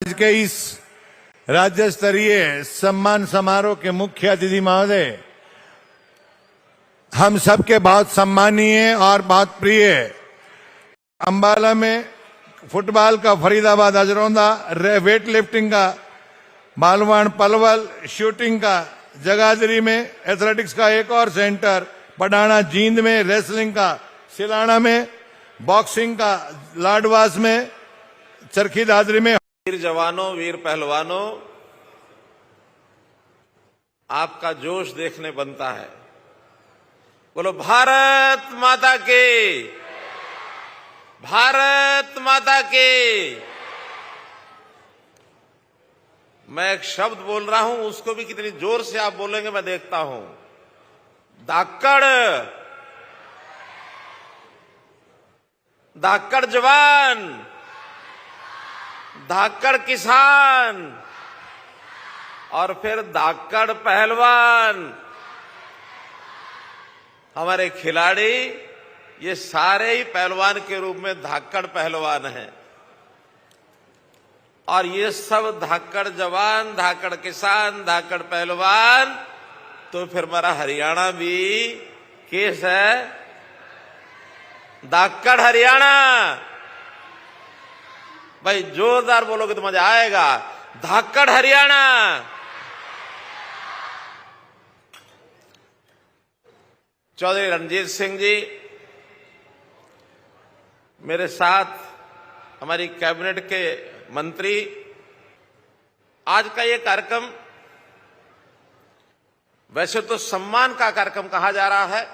आज के इस राज्य स्तरीय सम्मान समारोह के मुख्य अतिथि महोदय हम सबके बहुत सम्मानीय और बहुत प्रिय अंबाला में फुटबॉल का फरीदाबाद अजरौंदा, वेट लिफ्टिंग का बालवान पलवल, शूटिंग का जगाधरी में, एथलेटिक्स का एक और सेंटर पडाना जींद में, रेसलिंग का सिलाना में, बॉक्सिंग का लाडवास में, चरखी दादरी में। वीर जवानों, वीर पहलवानों, आपका जोश देखने बनता है। बोलो भारत माता की, भारत माता की। मैं एक शब्द बोल रहा हूं, उसको भी कितनी जोर से आप बोलेंगे मैं देखता हूं। धाकड़, धाकड़ जवान, धाकड़ किसान और फिर धाकड़ पहलवान। हमारे खिलाड़ी ये सारे ही पहलवान के रूप में धाकड़ पहलवान हैं और ये सब धाकड़ जवान, धाकड़ किसान, धाकड़ पहलवान। तो फिर हमारा हरियाणा भी केस है, धाकड़ हरियाणा। भाई जोरदार बोलोगे तो मजा आएगा। धाकड़ हरियाणा। चौधरी रणजीत सिंह जी, मेरे साथ हमारी कैबिनेट के मंत्री, आज का ये कार्यक्रम वैसे तो सम्मान का कार्यक्रम कहा जा रहा है,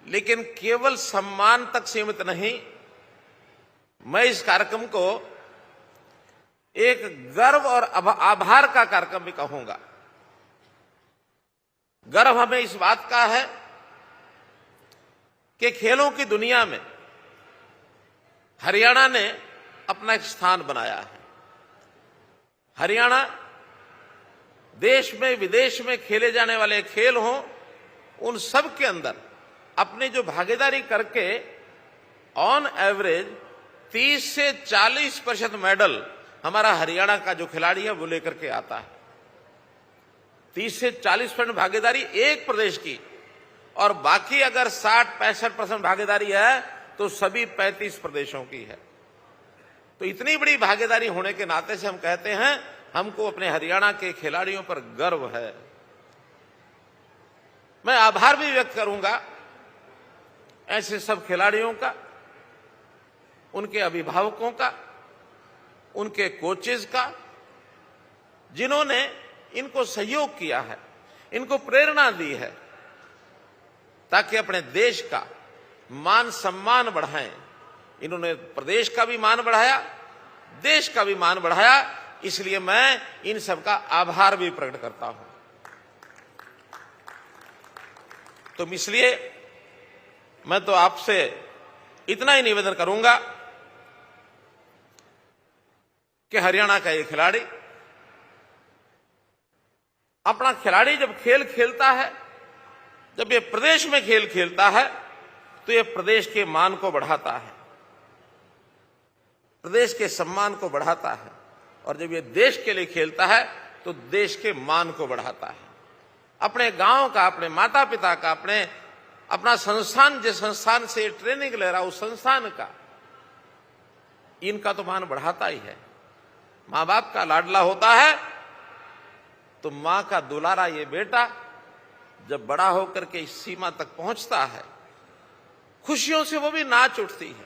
लेकिन केवल सम्मान तक सीमित नहीं, मैं इस कार्यक्रम को एक गर्व और आभार का कार्यक्रम भी कहूंगा। गर्व हमें इस बात का है कि खेलों की दुनिया में हरियाणा ने अपना एक स्थान बनाया है। हरियाणा देश में विदेश में खेले जाने वाले खेल हों, उन सब के अंदर अपनी जो भागीदारी करके ऑन एवरेज 30 से 40% मेडल हमारा हरियाणा का जो खिलाड़ी है वो लेकर के आता है। 30 से 40% भागीदारी एक प्रदेश की, और बाकी अगर 60-65% भागीदारी है तो सभी 35 प्रदेशों की है। तो इतनी बड़ी भागीदारी होने के नाते से हम कहते हैं हमको अपने हरियाणा के खिलाड़ियों पर गर्व है। मैं आभार भी व्यक्त करूंगा ऐसे सब खिलाड़ियों का, उनके अभिभावकों का, उनके कोचेज का, जिन्होंने इनको सहयोग किया है, इनको प्रेरणा दी है ताकि अपने देश का मान सम्मान बढ़ाएं। इन्होंने प्रदेश का भी मान बढ़ाया, देश का भी मान बढ़ाया, इसलिए मैं इन सब का आभार भी प्रकट करता हूं। तो इसलिए मैं तो आपसे इतना ही निवेदन करूंगा कि हरियाणा का ये खिलाड़ी, अपना खिलाड़ी जब खेल खेलता है, जब ये प्रदेश में खेल खेलता है तो ये प्रदेश के मान को बढ़ाता है, प्रदेश के सम्मान को बढ़ाता है, और जब ये देश के लिए खेलता है तो देश के मान को बढ़ाता है। अपने गांव का, अपने माता पिता का, अपना संस्थान, जिस संस्थान से ट्रेनिंग ले रहा उस संस्थान का, इनका तो मान बढ़ाता ही है। मां बाप का लाडला होता है तो मां का दुलारा ये बेटा जब बड़ा होकर के इस सीमा तक पहुंचता है, खुशियों से वो भी नाच उठती है।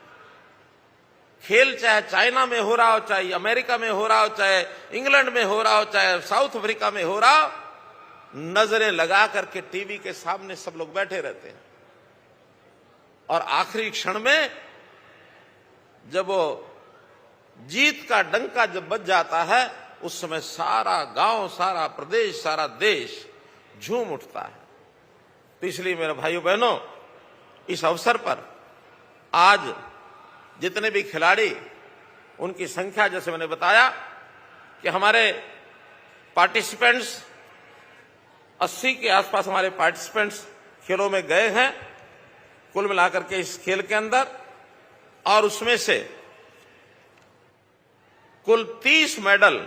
खेल चाहे चाइना में हो रहा हो, चाहे अमेरिका में हो रहा हो, चाहे इंग्लैंड में हो रहा हो, चाहे साउथ अफ्रीका में हो रहा हो, नजरें लगा करके टीवी के सामने सब लोग बैठे रहते हैं। और आखिरी क्षण में जब वो जीत का डंका जब बज जाता है, उस समय सारा गांव, सारा प्रदेश, सारा देश झूम उठता है। तो इसलिए मेरे भाइयों बहनों, इस अवसर पर आज जितने भी खिलाड़ी, उनकी संख्या जैसे मैंने बताया कि हमारे पार्टिसिपेंट्स 80 के आसपास हमारे पार्टिसिपेंट्स खेलों में गए हैं कुल मिलाकर के इस खेल के अंदर, और उसमें से कुल 30 मेडल,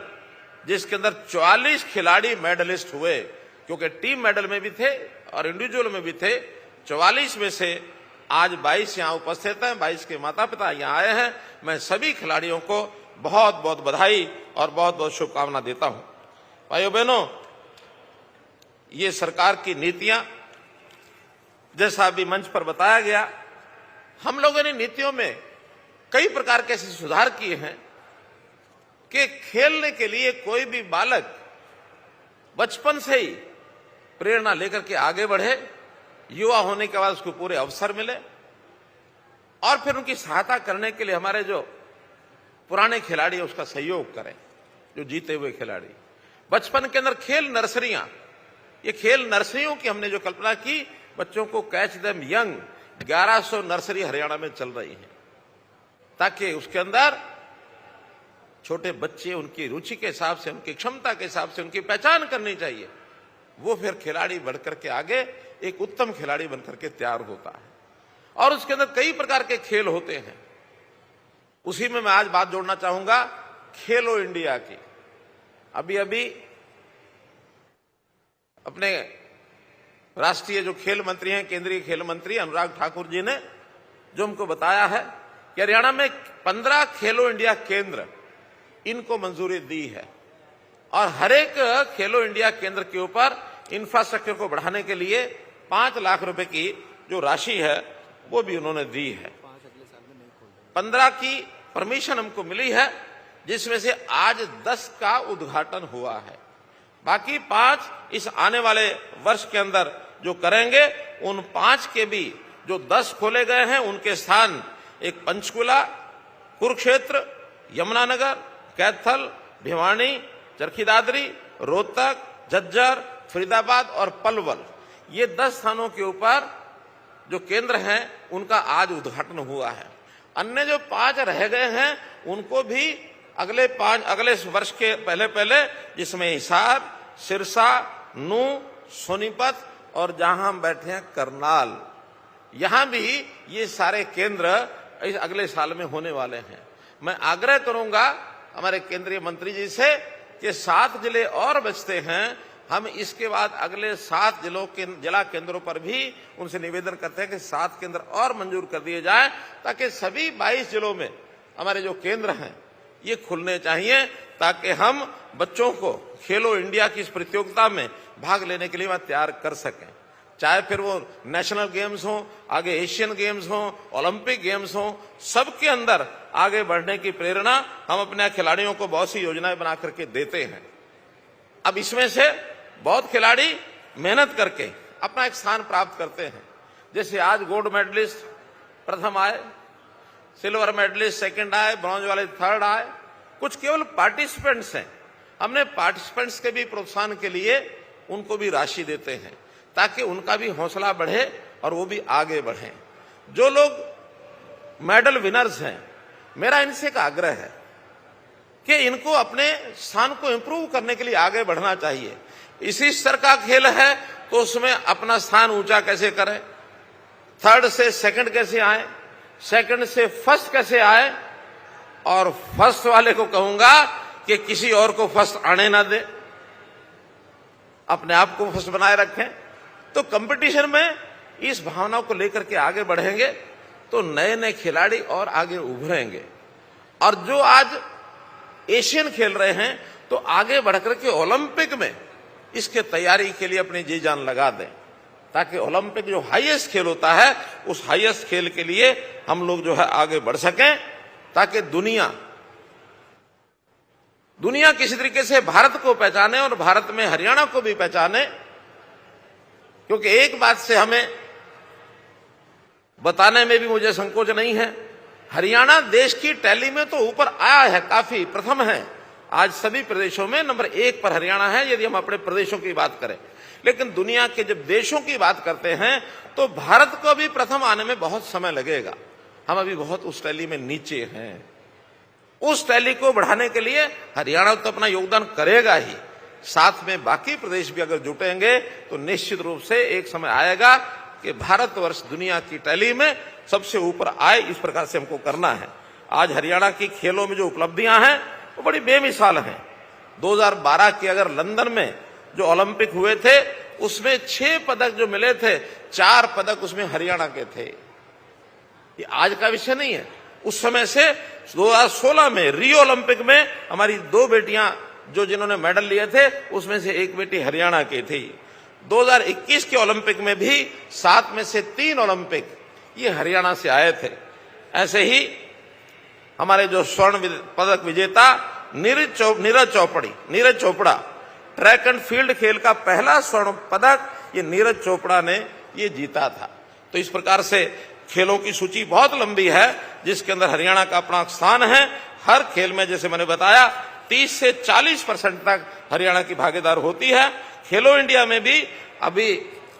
जिसके अंदर 44 खिलाड़ी मेडलिस्ट हुए, क्योंकि टीम मेडल में भी थे और इंडिविजुअल में भी थे। 44 में से आज 22 यहां उपस्थित हैं, 22 के माता पिता यहां आए हैं। मैं सभी खिलाड़ियों को बहुत बहुत बधाई और बहुत बहुत शुभकामना देता हूं। भाइयों बहनों, ये सरकार की नीतियां, जैसा अभी मंच पर बताया गया, हम लोगों ने नीतियों में कई प्रकार के ऐसे सुधार किए हैं कि खेलने के लिए कोई भी बालक बचपन से ही प्रेरणा लेकर के आगे बढ़े, युवा होने के बाद उसको पूरे अवसर मिले, और फिर उनकी सहायता करने के लिए हमारे जो पुराने खिलाड़ी उसका सहयोग करें, जो जीते हुए खिलाड़ी। बचपन के अंदर खेल नर्सरियां, ये खेल नर्सरियों की हमने जो कल्पना की, बच्चों को catch them young, 1100 nursery Haryana में चल रही है, ताकि उसके अंदर छोटे बच्चे उनकी रुचि के हिसाब से, उनकी क्षमता के हिसाब से उनकी पहचान करनी चाहिए। वो फिर खिलाड़ी बढ़कर के आगे एक उत्तम खिलाड़ी बनकर के तैयार होता है, और उसके अंदर कई प्रकार के खेल होते हैं। उसी में मैं आज बात जोड़ना चाहूंगा खेलो इंडिया की। अभी अभी अपने राष्ट्रीय जो खेल मंत्री हैं, केंद्रीय खेल मंत्री अनुराग ठाकुर जी ने जो हमको बताया है कि हरियाणा में 15 खेलो इंडिया केंद्र, इनको मंजूरी दी है, और हर एक खेलो इंडिया केंद्र के ऊपर इंफ्रास्ट्रक्चर को बढ़ाने के लिए 5 लाख रुपए की जो राशि है वो भी उन्होंने दी है। 15 की परमिशन हमको मिली है, जिसमें से आज 10 का उद्घाटन हुआ है। बाकी 5 इस आने वाले वर्ष के अंदर जो करेंगे, उन 5 के भी जो 10 खोले गए हैं, उनके स्थान एक पंचकुला, कुरुक्षेत्र, यमुनानगर, कैथल, भिवानी, चरखी दादरी, रोहतक, झज्जर, फरीदाबाद और पलवल, ये 10 स्थानों के ऊपर जो केंद्र हैं उनका आज उद्घाटन हुआ है। अन्य जो 5 रह गए हैं उनको भी अगले वर्ष के पहले, जिसमें हिसार, सिरसा, नूंह, सोनीपत और जहां हम बैठे हैं करनाल, यहां भी ये सारे केंद्र इस अगले साल में होने वाले हैं। मैं आग्रह करूंगा हमारे केंद्रीय मंत्री जी से कि 7 जिले और बचते हैं, हम इसके बाद अगले 7 जिलों के जिला केंद्रों पर भी उनसे निवेदन करते हैं कि 7 केंद्र और मंजूर कर दिए जाएं, ताकि सभी 22 जिलों में हमारे जो केंद्र हैं ये खुलने चाहिए, ताकि हम बच्चों को खेलो इंडिया की इस प्रतियोगिता में भाग लेने के लिए वह तैयार कर सकें। चाहे फिर वो नेशनल गेम्स हो, आगे एशियन गेम्स हो, ओलंपिक गेम्स हो, सबके अंदर आगे बढ़ने की प्रेरणा हम अपने खिलाड़ियों को बहुत सी योजनाएं बना करके देते हैं। अब इसमें से बहुत खिलाड़ी मेहनत करके अपना एक स्थान प्राप्त करते हैं। जैसे आज गोल्ड मेडलिस्ट प्रथम आए, सिल्वर मेडलिस्ट सेकंड आए, ब्रॉन्ज वाले थर्ड आए। कुछ केवल पार्टिसिपेंट्स हैं, हमने पार्टिसिपेंट्स के भी प्रोत्साहन के लिए उनको भी राशि देते हैं, ताकि उनका भी हौसला बढ़े और वो भी आगे बढ़े। जो लोग मेडल विनर्स हैं, मेरा इनसे एक आग्रह है कि इनको अपने स्थान को इंप्रूव करने के लिए आगे बढ़ना चाहिए। इसी स्तर का खेल है तो उसमें अपना स्थान ऊंचा कैसे करें, थर्ड से सेकंड कैसे आए, सेकंड से फर्स्ट कैसे आए, और फर्स्ट वाले को कहूंगा कि किसी और को फर्स्ट आने ना दे, अपने आप को फर्स्ट बनाए रखें। तो कंपटीशन में इस भावना को लेकर के आगे बढ़ेंगे तो नए नए खिलाड़ी और आगे उभरेंगे। और जो आज एशियन खेल रहे हैं तो आगे बढ़कर के ओलंपिक में इसके तैयारी के लिए अपनी जी जान लगा दें, ताकि ओलंपिक जो हाईएस्ट खेल होता है उस हाईएस्ट खेल के लिए हम लोग जो है आगे बढ़ सकें, ताकि दुनिया किसी तरीके से भारत को पहचाने और भारत में हरियाणा को भी पहचाने। क्योंकि एक बात से हमें बताने में भी मुझे संकोच नहीं है, हरियाणा देश की टैली में तो ऊपर आया है, काफी प्रथम है। आज सभी प्रदेशों में नंबर 1 पर हरियाणा है, यदि हम अपने प्रदेशों की बात करें। लेकिन दुनिया के जब देशों की बात करते हैं तो भारत को भी प्रथम आने में बहुत समय लगेगा। हम अभी बहुत उस टैली में नीचे हैं। उस टैली को बढ़ाने के लिए हरियाणा तो अपना योगदान करेगा ही, साथ में बाकी प्रदेश भी अगर जुटेंगे तो निश्चित रूप से एक समय आएगा कि भारतवर्ष दुनिया की टैली में सबसे ऊपर आए। इस प्रकार से हमको करना है। आज हरियाणा की खेलों में जो उपलब्धियां हैं वो बड़ी बेमिसाल हैं। 2012 के अगर लंदन में जो ओलंपिक हुए थे उसमें 6 पदक जो मिले थे, 4 पदक उसमें हरियाणा के थे। ये आज का विषय नहीं है। उस समय से 2016 में रियो ओलंपिक में हमारी 2 बेटियां जो जिन्होंने मेडल लिए थे उसमें से एक बेटी हरियाणा की थी। 2021 के ओलंपिक में भी 7 में से 3 ओलंपिक ये हरियाणा से आए थे। ऐसे ही हमारे जो स्वर्ण पदक विजेता Neeraj Chopra track and field खेल का पहला स्वर्ण पदक ये नीरज चोपड़ा ने ये जीता था। तो इस प्रकार से खेलों की सूची बहुत लंबी है जिसके अंदर हरियाणा का अपना स्थान है। हर खेल में जैसे मैंने बताया 30 से 40% तक हरियाणा की भागीदार होती है। खेलो इंडिया में भी अभी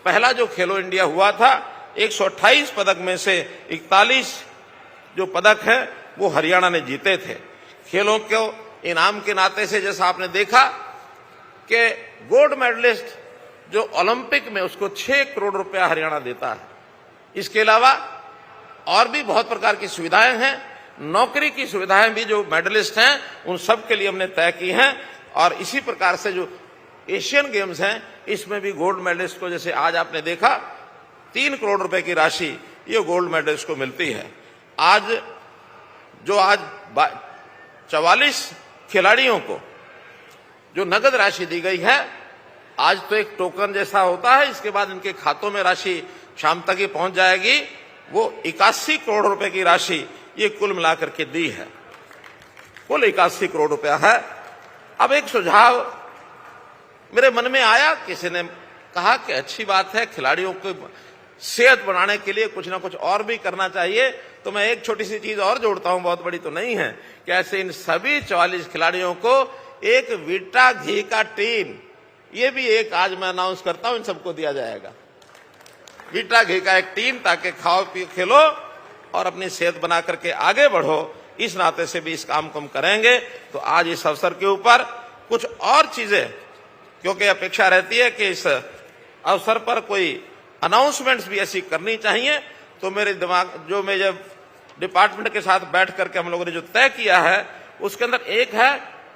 पहला जो खेलो इंडिया हुआ था 128 पदक में से 41 जो पदक है वो हरियाणा ने जीते थे। खेलों को इनाम के नाते से जैसा आपने देखा कि गोल्ड मेडलिस्ट जो ओलंपिक में उसको 6 करोड़ रुपया हरियाणा देता है। इसके अलावा और भी बहुत प्रकार की सुविधाएं हैं। नौकरी की सुविधाएं भी जो मेडलिस्ट हैं उन सब के लिए हमने तय की हैं। और इसी प्रकार से जो एशियन गेम्स हैं इसमें भी गोल्ड मेडलिस्ट को जैसे आज आपने देखा 3 करोड़ रुपए की राशि ये गोल्ड मेडलिस्ट को मिलती है। आज 44 खिलाड़ियों को जो नगद राशि दी गई है, आज तो एक टोकन जैसा होता है, इसके बाद इनके खातों में राशि शाम तक ही पहुंच जाएगी। वो 81 करोड़ रुपए की राशि ये कुल मिलाकर के दी है, कुल 81 करोड़ रुपया है। अब एक सुझाव मेरे मन में आया, किसी ने कहा कि अच्छी बात है खिलाड़ियों को सेहत बनाने के लिए कुछ ना कुछ और भी करना चाहिए। तो मैं एक छोटी सी चीज और जोड़ता हूं, बहुत बड़ी तो नहीं है, कि ऐसे इन सभी 44 खिलाड़ियों को एक वीटा घी का टीन, ये भी एक आज मैं अनाउंस करता हूं, इन सबको दिया जाएगा। वीटा घी का एक टीन, ताकि खाओ पियो खेलो और अपनी सेहत बना करके आगे बढ़ो। इस नाते से भी इस काम को हम करेंगे। तो आज इस अवसर के ऊपर कुछ और चीजें, क्योंकि अपेक्षा रहती है कि इस अवसर पर कोई अनाउंसमेंट्स भी ऐसी करनी चाहिए, तो मेरे दिमाग जो मैं जब डिपार्टमेंट के साथ बैठ करके हम लोगों ने जो तय किया है उसके अंदर एक है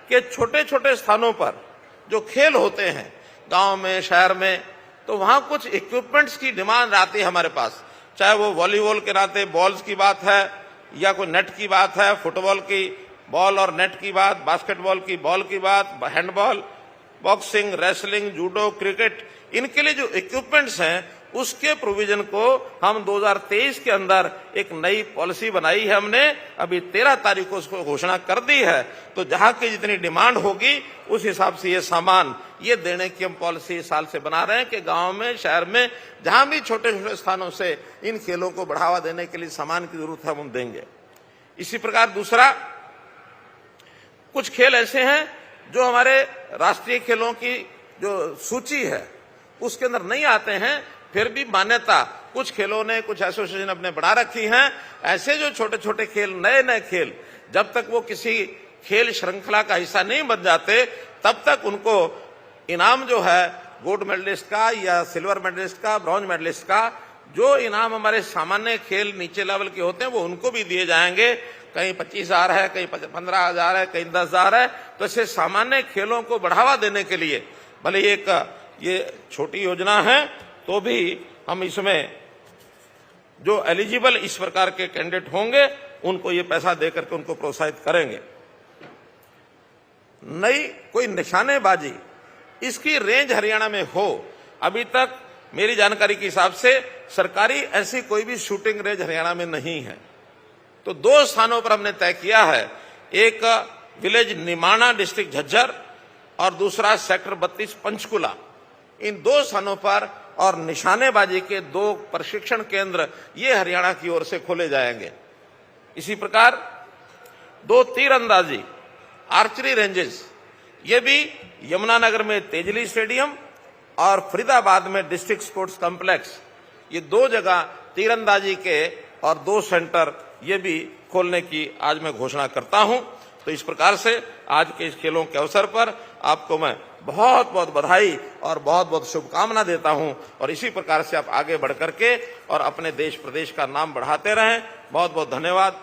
कि छोटे छोटे स्थानों पर जो खेल होते हैं गांव में शहर में, तो वहां कुछ इक्विपमेंट्स की डिमांड आती है हमारे पास, चाहे वो वॉलीबॉल के नाते बॉल्स की बात है या कोई नेट की बात है, फुटबॉल की बॉल और नेट की बात, बास्केटबॉल की बॉल की बात, handball, boxing, wrestling, judo, cricket, इनके लिए जो इक्विपमेंट्स हैं उसके प्रोविजन को हम 2023 के अंदर एक नई पॉलिसी बनाई है हमने। अभी 13 तारीख को उसको घोषणा कर दी है। तो जहां की जितनी डिमांड होगी उस हिसाब से ये सामान ये देने की हम पॉलिसी इस साल से बना रहे हैं कि गांव में शहर में जहां भी छोटे छोटे स्थानों से इन खेलों को बढ़ावा देने के लिए सामान की जरूरत है हम देंगे। इसी प्रकार दूसरा, कुछ खेल ऐसे हैं जो हमारे राष्ट्रीय खेलों की जो सूची है उसके अंदर नहीं आते हैं, फिर भी मान्यता कुछ खेलों ने, कुछ एसोसिएशन अपने बढ़ा रखी हैं। ऐसे जो छोटे छोटे खेल, नए नए खेल, जब तक वो किसी खेल श्रृंखला का हिस्सा नहीं बन जाते तब तक उनको इनाम जो है गोल्ड मेडलिस्ट का या सिल्वर मेडलिस्ट का, ब्रॉन्ज मेडलिस्ट का, जो इनाम हमारे सामान्य खेल नीचे लेवल के होते हैं वो उनको भी दिए जाएंगे। कहीं 25,000 है, कहीं 15,000 है, कहीं 10,000 है। तो ऐसे सामान्य खेलों को बढ़ावा देने के लिए, भले एक ये छोटी योजना है तो भी हम इसमें जो एलिजिबल इस प्रकार के कैंडिडेट होंगे उनको ये पैसा देकर के उनको प्रोत्साहित करेंगे। नई कोई निशानेबाजी, इसकी रेंज हरियाणा में हो, अभी तक मेरी जानकारी के हिसाब से सरकारी ऐसी कोई भी शूटिंग रेंज हरियाणा में नहीं है। तो 2 स्थानों पर हमने तय किया है, एक विलेज निमाणा डिस्ट्रिक्ट झज्जर और दूसरा सेक्टर 32 पंचकुला। इन 2 स्थानों पर और निशानेबाजी के 2 प्रशिक्षण केंद्र ये हरियाणा की ओर से खोले जाएंगे। इसी प्रकार 2 तीरंदाजी आर्चरी रेंजेस, ये भी यमुनानगर में तेजली स्टेडियम और फरीदाबाद में डिस्ट्रिक्ट स्पोर्ट्स कॉम्प्लेक्स, ये 2 जगह तीरंदाजी के और 2 सेंटर ये भी खोलने की आज मैं घोषणा करता हूं। तो इस प्रकार से आज के इस खेलों के अवसर पर आपको मैं बहुत बहुत बधाई और बहुत बहुत शुभकामना देता हूं। और इसी प्रकार से आप आगे बढ़ करके और अपने देश प्रदेश का नाम बढ़ाते रहें। बहुत बहुत धन्यवाद।